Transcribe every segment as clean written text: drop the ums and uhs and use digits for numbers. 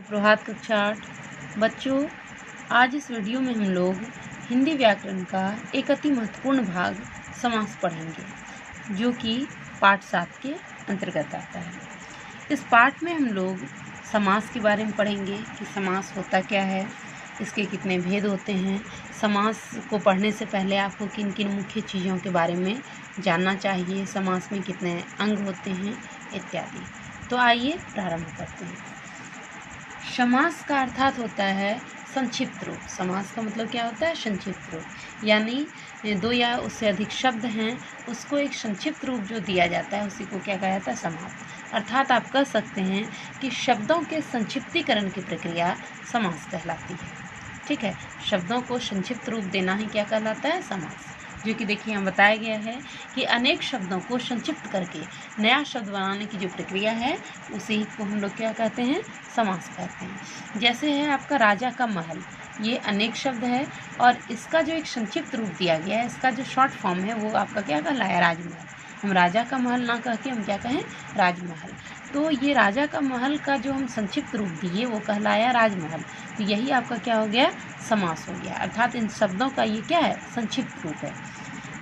सुप्रभात कक्षा 8 बच्चों, आज इस वीडियो में हम लोग हिंदी व्याकरण का एक अति महत्वपूर्ण भाग समास पढ़ेंगे, जो कि पाठ 7 के अंतर्गत आता है। इस पाठ में हम लोग समास के बारे में पढ़ेंगे कि समास होता क्या है, इसके कितने भेद होते हैं, समास को पढ़ने से पहले आपको किन किन मुख्य चीज़ों के बारे में जानना चाहिए, समास में कितने अंग होते हैं इत्यादि। तो आइए प्रारंभ करते हैं। समास का अर्थात होता है संक्षिप्त रूप। समास का मतलब क्या होता है? संक्षिप्त रूप, यानी दो या उससे अधिक शब्द हैं, उसको एक संक्षिप्त रूप जो दिया जाता है उसी को क्या कहा जाता है? समास। अर्थात आप कह सकते हैं कि शब्दों के संक्षिप्तीकरण की प्रक्रिया समास कहलाती है। ठीक है, शब्दों को संक्षिप्त रूप देना ही क्या कहलाता है? समास। जो कि देखिए यहाँ बताया गया है कि अनेक शब्दों को संक्षिप्त करके नया शब्द बनाने की जो प्रक्रिया है उसी को हम लोग क्या कहते हैं? समास कहते हैं। जैसे है आपका राजा का महल, ये अनेक शब्द है और इसका जो एक संक्षिप्त रूप दिया गया है, इसका जो शॉर्ट फॉर्म है वो आपका क्या कहलाया? राजमहल। हम राजा का महल ना कह के हम क्या कहें? राजमहल। तो ये राजा का महल का जो हम संक्षिप्त रूप दिए वो कहलाया राजमहल। तो यही आपका क्या हो गया? समास हो गया। अर्थात इन शब्दों का ये क्या है? संक्षिप्त रूप है।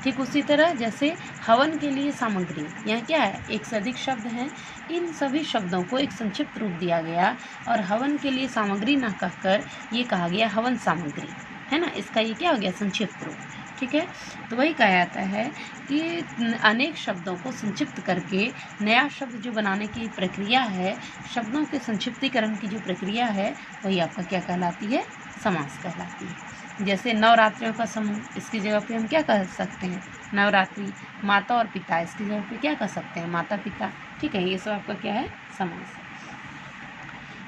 ठीक उसी तरह जैसे हवन के लिए सामग्री, यहाँ क्या है? एक से अधिक शब्द हैं, इन सभी शब्दों को एक संक्षिप्त रूप दिया गया और हवन के लिए सामग्री ना कहकर ये कहा गया हवन सामग्री, है ना। इसका ये क्या हो गया? संक्षिप्त रूप। ठीक है, तो वही कहा जाता है कि अनेक शब्दों को संक्षिप्त करके नया शब्द जो बनाने की प्रक्रिया है, शब्दों के संक्षिप्तीकरण की जो प्रक्रिया है वही आपका क्या कहलाती है? समास कहलाती है। जैसे नवरात्रियों का समूह, इसकी जगह पे हम क्या कह सकते हैं? नवरात्रि। माता और पिता, इसकी जगह पे क्या कह सकते हैं? माता पिता। ठीक है, ये सब आपका क्या है? समास।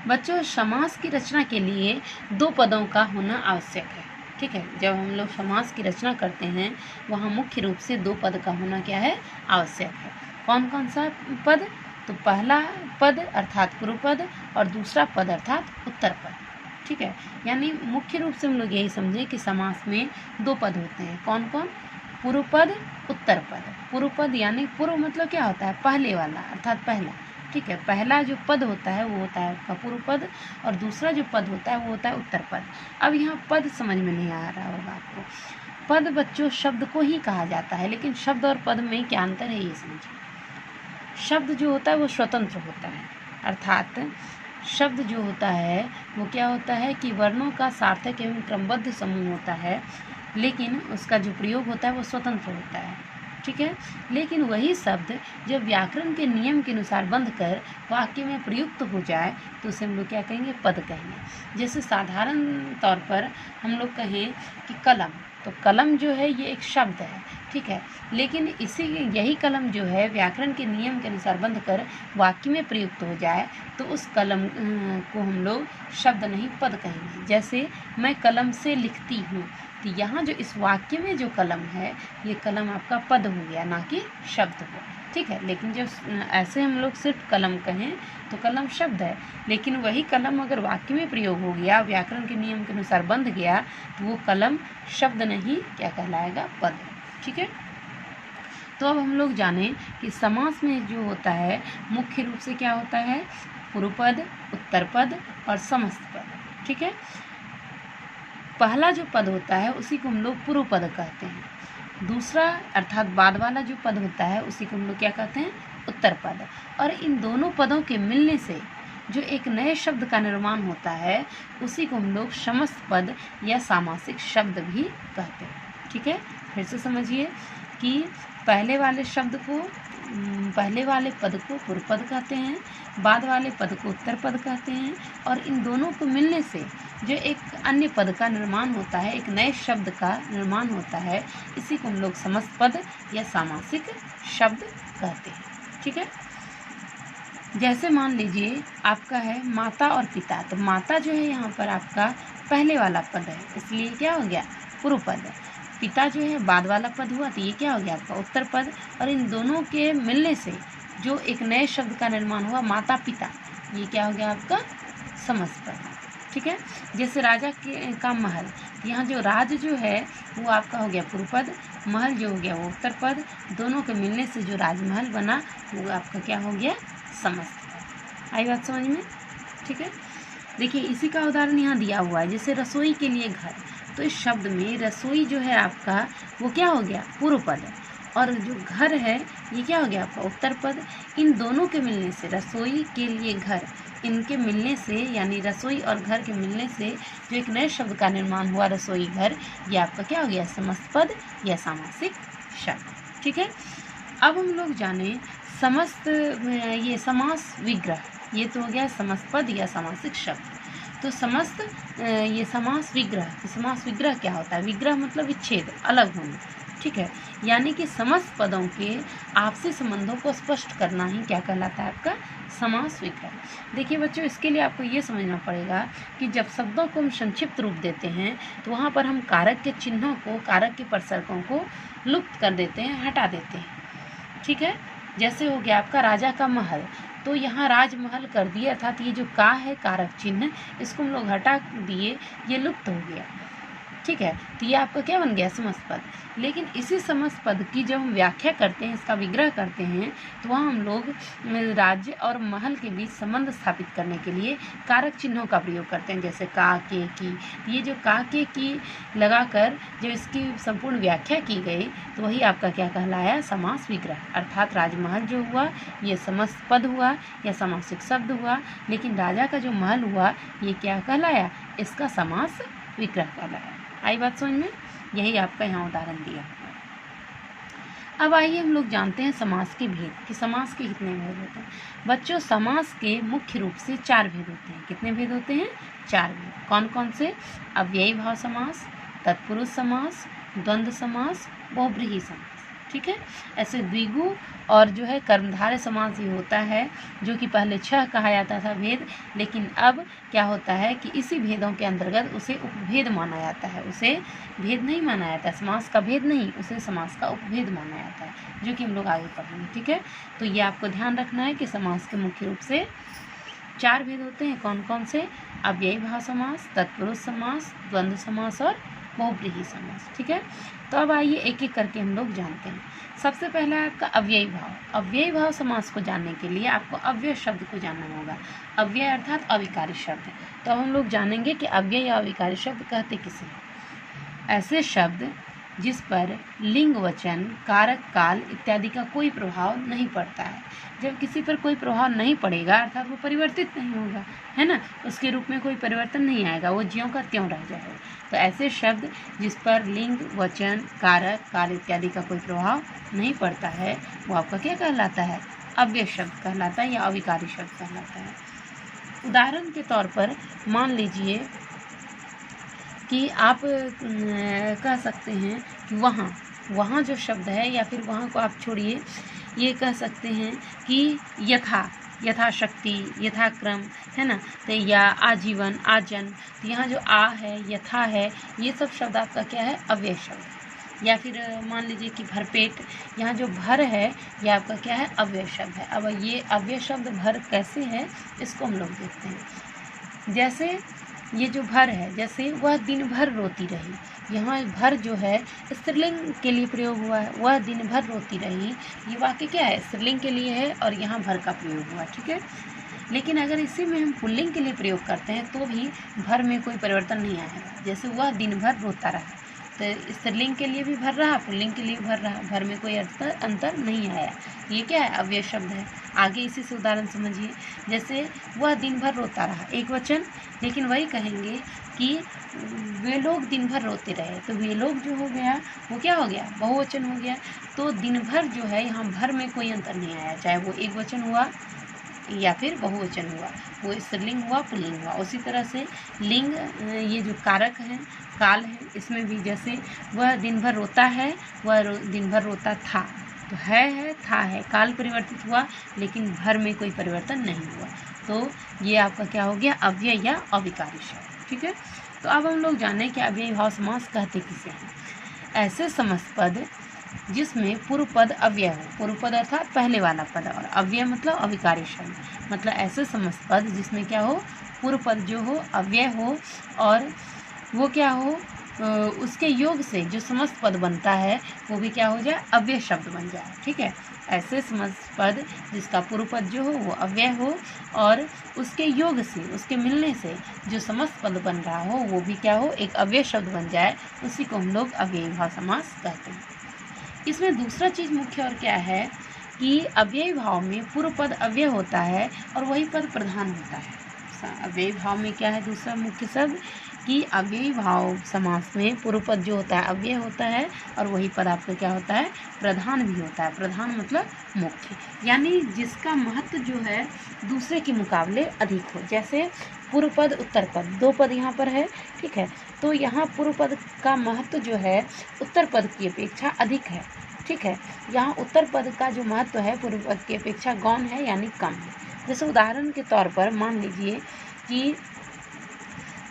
बच्चों, समास की रचना के लिए दो पदों का होना आवश्यक है। ठीक है, जब हम लोग समास की रचना करते हैं वहाँ मुख्य रूप से दो पद का होना क्या है? आवश्यक है। कौन कौन सा पद? तो पहला पद अर्थात पूर्व पद और दूसरा पद अर्थात उत्तर पद। ठीक है, यानी मुख्य रूप से हम लोग यही समझें कि समास में दो पद होते हैं। कौन कौन? पूर्व पद, उत्तर पद। पूर्व पद यानी पूर्व मतलब क्या होता है? पहले वाला, अर्थात पहला। ठीक है, पहला जो पद होता है वो होता है आपका पूर्व पद और दूसरा जो पद होता है वो होता है उत्तर पद। अब यहाँ पद समझ में नहीं आ रहा होगा आपको। पद बच्चों शब्द को ही कहा जाता है, लेकिन शब्द और पद में क्या अंतर है ये समझिए। शब्द जो होता है वो स्वतंत्र होता है, अर्थात शब्द जो होता है वो क्या होता है कि वर्णों का सार्थक एवं क्रमबद्ध समूह होता है, लेकिन उसका जो प्रयोग होता है वो स्वतंत्र होता है। ठीक है, लेकिन वही शब्द जब व्याकरण के नियम के अनुसार बंधकर वाक्य में प्रयुक्त हो जाए तो उसे हम लोग क्या कहेंगे? पद कहेंगे। जैसे साधारण तौर पर हम लोग कहें कि कलम, तो कलम जो है ये एक शब्द है। ठीक है, लेकिन यही कलम जो है व्याकरण के नियम के अनुसार बंधकर वाक्य में प्रयुक्त हो जाए तो उस कलम को हम लोग शब्द नहीं पद कहेंगे। जैसे मैं कलम से लिखती हूँ, तो यहाँ जो इस वाक्य में जो कलम है ये कलम आपका पद हो गया, ना कि शब्द हो। ठीक है, लेकिन जब ऐसे हम लोग सिर्फ कलम कहें तो कलम शब्द है, लेकिन वही कलम अगर वाक्य में प्रयोग हो गया, व्याकरण के नियम के अनुसार बंध गया तो वो कलम शब्द नहीं क्या कहलाएगा? पद। ठीक है, तो अब हम लोग जानें कि समास में जो होता है मुख्य रूप से क्या होता है? पूर्व पद, उत्तर पद और समस्त पद। ठीक है, पहला जो पद होता है उसी को हम लोग पूर्व पद कहते हैं। दूसरा अर्थात बाद वाला जो पद होता है उसी को हम लोग क्या कहते हैं? उत्तर पद। और इन दोनों पदों के मिलने से जो एक नए शब्द का निर्माण होता है उसी को हम लोग समस्त पद या सामासिक शब्द भी कहते हैं। ठीक है, फिर से समझिए कि पहले वाले पद को पूर्व पद कहते हैं, बाद वाले पद को उत्तर पद कहते हैं, और इन दोनों को मिलने से जो एक अन्य पद का निर्माण होता है, एक नए शब्द का निर्माण होता है, इसी को हम लोग समस्त पद या सामासिक शब्द कहते हैं। ठीक है, जैसे मान लीजिए आपका है माता और पिता, तो माता जो है यहाँ पर आपका पहले वाला पद है, इसलिए क्या हो गया? पूर्व पद। पिता जो है बाद वाला पद हुआ तो ये क्या हो गया? आपका उत्तर पद। और इन दोनों के मिलने से जो एक नए शब्द का निर्माण हुआ माता पिता, ये क्या हो गया? आपका समस्त पद। ठीक है, जैसे राजा का महल, यहाँ जो राज जो है वो आपका हो गया पूर्व पद, महल जो हो गया वो उत्तर पद, दोनों के मिलने से जो राजमहल बना वो आपका क्या हो गया? समस्त पद। आई बात समझ में? ठीक है, देखिए इसी का उदाहरण यहाँ दिया हुआ है, जैसे रसोई के लिए घर, तो इस शब्द में रसोई जो है आपका वो क्या हो गया, पूर्व पद है, और जो घर है ये क्या हो गया आपका उत्तर पद। इन दोनों के मिलने से, रसोई के लिए घर, इनके मिलने से यानी रसोई और घर के मिलने से जो एक नए शब्द का निर्माण हुआ रसोई घर, ये आपका क्या हो गया, समस्त पद या सामासिक शब्द। ठीक है, अब हम लोग जाने समस्त ये समास विग्रह, ये तो हो गया समस्त पद या सामासिक शब्द। तो समस्त ये समास विग्रह, समास विग्रह क्या होता है, विग्रह मतलब विच्छेद, अलग होना। ठीक है, यानी कि समस्त पदों के आपसी संबंधों को स्पष्ट करना ही क्या कहलाता है आपका समास विग्रह। देखिए बच्चों, इसके लिए आपको ये समझना पड़ेगा कि जब शब्दों को हम संक्षिप्त रूप देते हैं तो वहाँ पर हम कारक के चिन्हों को, कारक के प्रसर्गों को लुप्त कर देते हैं, हटा देते हैं। ठीक है, जैसे हो गया आपका राजा का महल, तो यहाँ राजमहल कर दिए, अर्थात ये जो का है कारक चिन्ह, इसको हम लोग हटा दिए, ये लुप्त हो गया। ठीक है, तो ये आपका क्या बन गया, समस्त पद। लेकिन इसी समस्त पद की जब हम व्याख्या करते हैं, इसका विग्रह करते हैं, तो वहाँ हम लोग राज्य और महल के बीच संबंध स्थापित करने के लिए कारक चिन्हों का प्रयोग करते हैं, जैसे का, के, की। ये जो का, के, की लगाकर जब इसकी संपूर्ण व्याख्या की गई तो वही आपका क्या कहलाया, समास विग्रह। अर्थात राजमहल जो हुआ ये समस्त पद हुआ या समासिक शब्द हुआ, लेकिन राजा का जो महल हुआ ये क्या कहलाया, इसका समास विग्रह कहलाया। आई बात समझ में, यही आपका यहाँ उदाहरण दिया। अब आइए हम लोग जानते हैं समास के भेद, कि समास के कितने भेद होते हैं। बच्चों, समास के मुख्य रूप से 4 भेद होते हैं। कितने भेद होते हैं, 4 भेद। कौन कौन से, अव्ययी भाव समास, तत्पुरुष समास, द्वंद्व समास, बहुब्रीहि समास। ठीक है, ऐसे द्विगु और जो है कर्मधारय समास ही होता है, जो कि पहले 6 कहा जाता था भेद, लेकिन अब क्या होता है कि इसी भेदों के अंतर्गत उसे उपभेद माना जाता है, उसे भेद नहीं माना जाता है, समास का भेद नहीं, उसे समास का उपभेद माना जाता है, जो कि हम लोग आगे पढ़ेंगे। ठीक है, तो ये आपको ध्यान रखना है कि समास के मुख्य रूप से 4 भेद होते हैं। कौन कौन से, अव्ययी भाव समास, तत्पुरुष समास, द्वंद्व समास और बहुब्रीहि समास। ठीक है, तो अब आइए एक एक करके हम लोग जानते हैं। सबसे पहला है आपका अव्ययी भाव। अव्ययी भाव समास को जानने के लिए आपको अव्यय शब्द को जानना होगा। अव्यय अर्थात अविकारी शब्द। तो अब हम लोग जानेंगे कि अव्यय या अविकारी शब्द कहते किसे हैं। ऐसे शब्द जिस पर लिंग, वचन, कारक, काल इत्यादि का कोई प्रभाव नहीं पड़ता है। जब किसी पर कोई प्रभाव नहीं पड़ेगा अर्थात वो परिवर्तित नहीं होगा, है ना, उसके रूप में कोई परिवर्तन नहीं आएगा, वो ज्यों का त्यों रह जाएगा। तो ऐसे शब्द जिस पर लिंग, वचन, कारक, काल इत्यादि का कोई प्रभाव नहीं पड़ता है वो आपका क्या कहलाता है, अव्यय शब्द कहलाता है या अविकारी शब्द कहलाता है। उदाहरण के तौर पर मान लीजिए कि आप कह सकते हैं कि वहाँ जो शब्द है, या फिर वहाँ को आप छोड़िए, ये कह सकते हैं कि यथाशक्ति, यथाक्रम, है ना, तो या आजीवन, आजन। तो यहाँ जो आ है, यथा है, ये सब शब्द आपका क्या है, अव्यय शब्द। या फिर मान लीजिए कि भरपेट, यहाँ जो भर है ये आपका क्या है, अव्यय शब्द है। अब ये अव्यय शब्द भर कैसे है इसको हम लोग देखते हैं। जैसे ये जो भर है, जैसे वह दिन भर रोती रही, यहाँ भर जो है स्त्रीलिंग के लिए प्रयोग हुआ है, वह दिन भर रोती रही, ये वाक्य क्या है, स्त्रीलिंग के लिए है और यहाँ भर का प्रयोग हुआ। ठीक है, लेकिन अगर इसी में हम पुल्लिंग के लिए प्रयोग करते हैं तो भी भर में कोई परिवर्तन नहीं आएगा। जैसे वह दिन भर रोता रहा, तो स्त्रीलिंग के लिए भी भर रहा, पुल्लिंग के लिए भर रहा, भर में कोई अंतर नहीं आया। ये क्या है, अव्यय शब्द है। आगे इसी से उदाहरण समझिए, जैसे वह दिन भर रोता रहा, एक वचन, लेकिन वही कहेंगे कि वे लोग दिन भर रोते रहे, तो वे लोग जो हो गया वो क्या हो गया, बहुवचन हो गया। तो दिन भर जो है यहाँ भर में कोई अंतर नहीं आया, चाहे वो एक वचन हुआ या फिर बहुवचन हुआ, वो स्त्रीलिंग हुआ, पुल्लिंग हुआ। उसी तरह से लिंग, ये जो कारक है, काल है, इसमें भी जैसे वह दिन भर रोता है, वह दिन भर रोता था, तो है, था है, काल परिवर्तित हुआ लेकिन भर में कोई परिवर्तन नहीं हुआ। तो ये आपका क्या हो गया, अव्यय या अविकारी शब्द। ठीक है, तो अब हम लोग जाने कि अव्ययी भाव समास कहते किसे हैं। ऐसे समस्त पद जिसमें पूर्व पद अव्यय हो, पूर्व पद अर्थात पहले वाला पद, और अव्यय मतलब अविकारी शब्द, मतलब ऐसे समस्त पद जिसमें क्या हो, पूर्व पद जो हो अव्यय हो और वो क्या हो, उसके योग से जो समस्त पद बनता है वो भी क्या हो जाए, अव्यय शब्द बन जाए। ठीक है, ऐसे समस्त पद जिसका पूर्व पद जो हो वो अव्यय हो और उसके योग से, उसके मिलने से जो समस्त पद बन रहा हो वो भी क्या हो, एक अव्यय शब्द बन जाए, उसी को हम लोग अव्ययी भाव समास कहते हैं। इसमें दूसरा चीज़ मुख्य और क्या है कि अव्ययी भाव में पूर्व पद अव्यय होता है और वही पद प्रधान होता है। अव्ययी भाव में क्या है दूसरा मुख्य शब्द कि अव्ययी भाव समास में पूर्व पद जो होता है अव्यय होता है और वही पद आपका क्या होता है, प्रधान भी होता है। प्रधान मतलब मुख्य, यानी जिसका महत्व जो है दूसरे के मुकाबले अधिक हो। जैसे पूर्व पद उत्तर पद, दो पद यहाँ पर है। ठीक है, तो यहाँ पूर्व पद का महत्व जो है उत्तर पद की अपेक्षा अधिक है। ठीक है, यहाँ उत्तर पद का जो महत्व है पूर्व पद की अपेक्षा गौण है, यानी कम है। जैसे उदाहरण के तौर पर मान लीजिए कि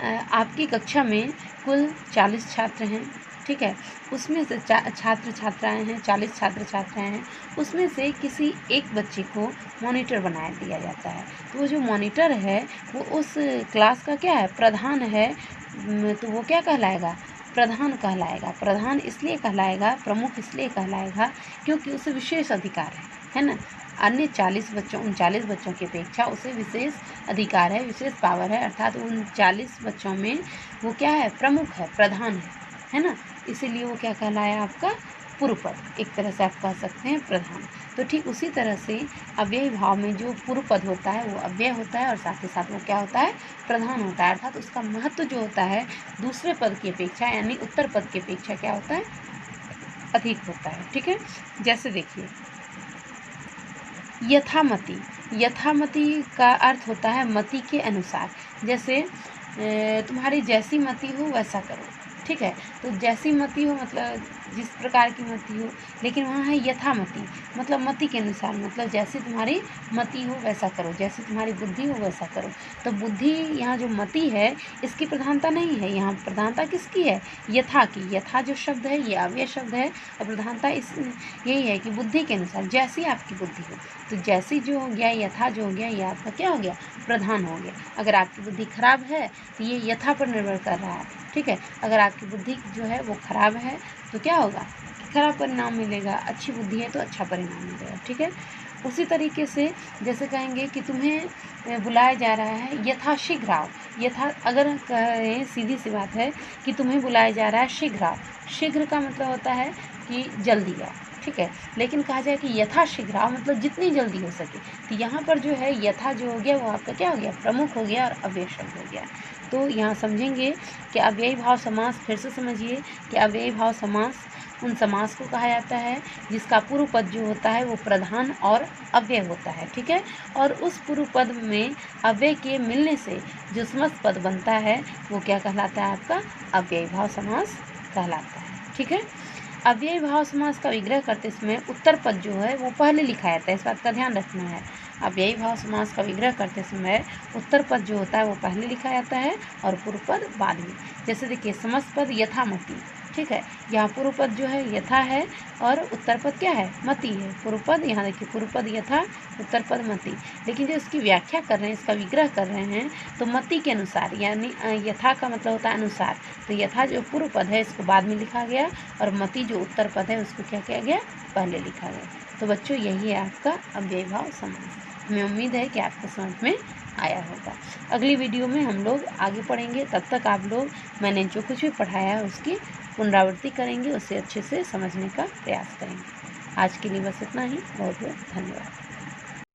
आपकी कक्षा में कुल 40 छात्र हैं। ठीक है, उसमें से छात्र छात्राएं हैं, 40 छात्र छात्राएं हैं, उसमें से किसी एक बच्चे को मॉनिटर बना दिया जाता है। तो वो जो मॉनिटर है वो उस क्लास का क्या है, प्रधान है। तो वो क्या कहलाएगा, प्रधान कहलाएगा। प्रधान इसलिए कहलाएगा, प्रमुख इसलिए कहलाएगा क्योंकि उसे विशेष अधिकार है ना। अन्य 39 बच्चों की अपेक्षा उसे विशेष अधिकार है, विशेष पावर है, अर्थात उन 40 बच्चों में वो क्या है, प्रमुख है, प्रधान है ना। इसीलिए वो क्या कहलाया, आपका पूर्व पद, एक तरह से आप कह सकते हैं प्रधान। तो ठीक उसी तरह से अव्ययी भाव में जो पूर्व पद होता है वो अव्यय होता है और साथ ही साथ वो क्या होता है, प्रधान होता है। अर्थात उसका महत्व जो होता है दूसरे पद की अपेक्षा, यानी उत्तर पद की अपेक्षा क्या होता है, अधिक होता है। ठीक है, जैसे देखिए यथामति, यथामति का अर्थ होता है मति के अनुसार। जैसे तुम्हारी जैसी मति हो वैसा करो। ठीक है, तो जैसी मति हो मतलब जिस प्रकार की मति हो, लेकिन वहाँ है यथामति मतलब मति के अनुसार, मतलब जैसी तुम्हारी मति हो वैसा करो, जैसी तुम्हारी बुद्धि हो वैसा करो। तो बुद्धि, यहाँ जो मति है इसकी प्रधानता नहीं है, यहाँ प्रधानता किसकी है, यथा की। यथा जो शब्द है ये अव्यय शब्द है और प्रधानता इस यही है कि बुद्धि के अनुसार, जैसी आपकी बुद्धि हो। तो जैसी जो हो गया, यथा जो हो गया, ये आपका क्या हो गया, प्रधान हो गया। अगर आपकी बुद्धि खराब है तो ये यथा पर निर्भर कर रहा है। ठीक है, अगर आपकी बुद्धि जो है वो खराब है तो क्या होगा, खराब परिणाम मिलेगा। अच्छी बुद्धि है तो अच्छा परिणाम मिलेगा। ठीक है, उसी तरीके से जैसे कहेंगे कि तुम्हें बुलाया जा रहा है यथाशीघ्र आओ। यथा अगर कहें, सीधी सी बात है कि तुम्हें बुलाया जा रहा है शीघ्र आओ। शीघ्र का मतलब होता है कि जल्दी आओ। ठीक है, लेकिन कहा जाए कि यथाशीघ्र आओ मतलब जितनी जल्दी हो सके। तो यहाँ पर जो है यथा जो हो गया वो आपका क्या हो गया, प्रमुख हो गया और अव्यय शब्द हो गया। तो यहाँ समझेंगे कि अव्ययी भाव समास, फिर से समझिए कि अव्ययी भाव समास उन समास को कहा जाता है जिसका पूर्व पद जो होता है वो प्रधान और अव्यय होता है। ठीक है, और उस पूर्व पद में अव्यय के मिलने से जो समस्त पद बनता है वो क्या कहलाता है, आपका अव्ययी भाव समास कहलाता है। ठीक है, अव्ययी भाव समास का विग्रह करते समय उत्तर पद जो है वो पहले लिखा जाता है, इस बात का ध्यान रखना है। अव्ययी भाव समास का विग्रह करते समय उत्तर पद जो होता है वो पहले लिखा जाता है और पूर्व पद बाद में। जैसे देखिए समस्त पद यथामति। ठीक है, यहाँ पूर्व पद जो है यथा है और उत्तर पद क्या है, मति है। पूर्व पद, यहाँ देखिए पूर्व पद यथा, उत्तर पद मति। लेकिन जो इसकी व्याख्या कर रहे हैं, इसका विग्रह कर रहे हैं, तो मति के अनुसार, यानी यथा का मतलब होता है अनुसार। तो यथा जो पूर्व पद है इसको बाद में लिखा गया और मति जो उत्तर पद है उसको क्या किया गया, पहले लिखा गया। तो बच्चों यही है आपका अव्ययी भाव समास। हमें उम्मीद है कि आपको समझ में आया होगा। अगली वीडियो में हम लोग आगे पढ़ेंगे। तब तक आप लोग मैंने जो कुछ भी पढ़ाया है उसकी पुनरावृत्ति करेंगे, उसे अच्छे से समझने का प्रयास करेंगे। आज के लिए बस इतना ही। बहुत बहुत धन्यवाद।